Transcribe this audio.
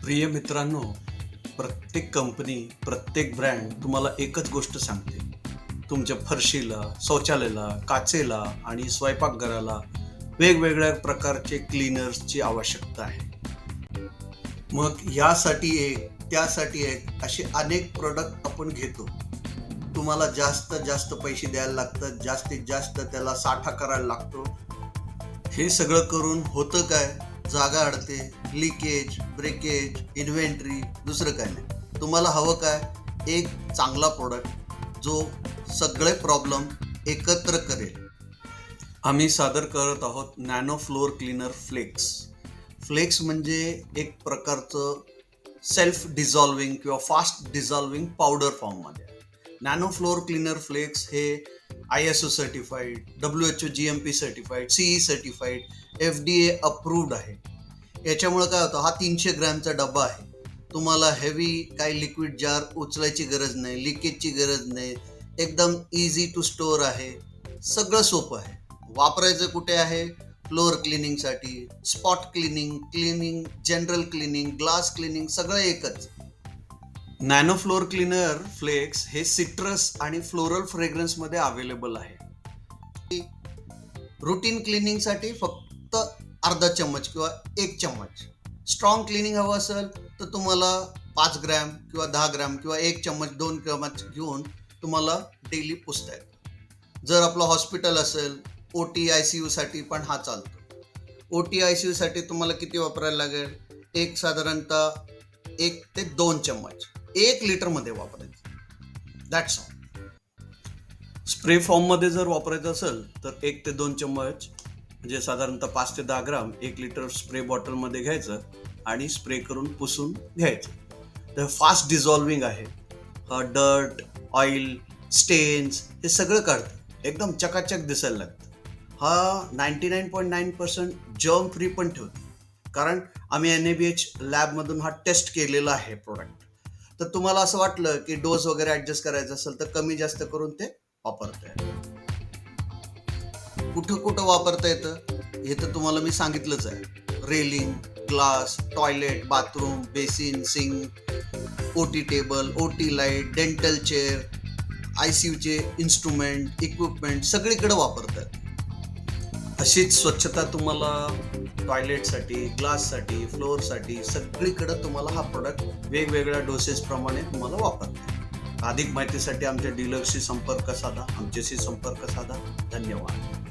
प्रिय मित्रांनो, प्रत्येक कंपनी, प्रत्येक ब्रँड तुम्हाला एकच गोष्ट सांगते. तुमच्या फरशीला, शौचालयाला, काचेला आणि स्वयंपाकघराला वेगवेगळ्या प्रकारचे क्लीनर्सची आवश्यकता आहे. मग यासाठी एक, त्यासाठी एक असे अनेक प्रोडक्ट आपण घेतो. तुम्हाला जास्त जास्त पैसे द्यायला लागतात, जास्तीत जास्त त्याला साठा करायला लागतो. हे सगळं करून होतं काय? जागा अडते, लिकेज, ब्रेकेज, इन्व्हेंटरी, दुसरं काय नाही. तुम्हाला हवं काय? एक चांगला प्रोडक्ट जो सगळे प्रॉब्लेम एकत्र करेल. आम्ही सादर करत आहोत nano floor cleaner flakes. Flakes म्हणजे एक प्रकारचं सेल्फ डिझॉल्विंग किंवा फास्ट डिझॉल्विंग पावडर फॉर्ममध्ये. नॅनो फ्लोअर क्लीनर फ्लेक्स हे ISO certified, WHO GMP certified, CE certified, FDA approved आहे. याच्यामुळे काय होतं, हा 300 ग्रॅमचा डबा आहे. तुम्हाला हेवी काही लिक्विड जार उचलायची गरज नाही, लिकेजची गरज नाही, एकदम इझी टू स्टोअर आहे, सगळं सोपं आहे. वापरायचं कुठे आहे? फ्लोअर क्लिनिंगसाठी, spot cleaning, general cleaning, glass cleaning, सगळं एकच. नॅनो फ्लोअर क्लीनर फ्लेक्स हे सिट्रस आणि फ्लोरल फ्रेग्रन्समध्ये अवेलेबल आहे. रुटीन क्लिनिंगसाठी फक्त अर्धा चम्मच किंवा 1 चम्मच. स्ट्रॉंग क्लिनिंग हवं असेल तर तुम्हाला 5 ग्रॅम किंवा 10 ग्रॅम किंवा 1 चम्मच 2 चम्मच घेऊन तुम्हाला डेली पुसता येतं. जर आपलं हॉस्पिटल असेल, OT ICU साठी पण हा चालतो. OT ICU साठी तुम्हाला किती वापरायला लागेल? एक साधारणतः 1 ते 2 चम्मच 1 लिटरमध्ये वापरायचं. That's all. स्प्रे फॉर्ममध्ये जर वापरायचं असेल तर 1 ते 2 चम्मच म्हणजे साधारणतः 5 ते 10 ग्राम 1 लिटर स्प्रे बॉटलमध्ये घ्यायचं आणि स्प्रे करून पुसून घ्यायचं. तर फास्ट डिझॉल्विंग आहे. हा डर्ट, ऑइल, स्टेन्स हे सगळं काढतं. एकदम चकाचक दिसायला लागतं. हा 99.9% जर्म फ्री पण ठेवतो. कारण आम्ही NABH लॅबमधून हा टेस्ट केलेला आहे प्रोडक्ट. तर तुम्हाला असं वाटलं की डोस वगैरे ॲडजस्ट करायचं असेल तर कमी जास्त करून ते वापरता येतं. कुठं कुठं वापरता येतं हे तर तुम्हाला मी सांगितलंच आहे. Railing, glass, toilet, bathroom, basin, sink, OT table, OT light, dental chair, ICUचे इन्स्ट्रुमेंट, इक्विपमेंट सगळीकडे वापरतात. अशीच स्वच्छता तुम्हाला टॉयलेटसाठी, ग्लाससाठी, फ्लोअरसाठी सगळीकडे तुम्हाला हा प्रोडक्ट वेगवेगळ्या डोसेसप्रमाणे तुम्हाला वापरता येईल. अधिक माहितीसाठी आमच्या डीलरशी संपर्क साधा, आमच्याशी संपर्क साधा. धन्यवाद.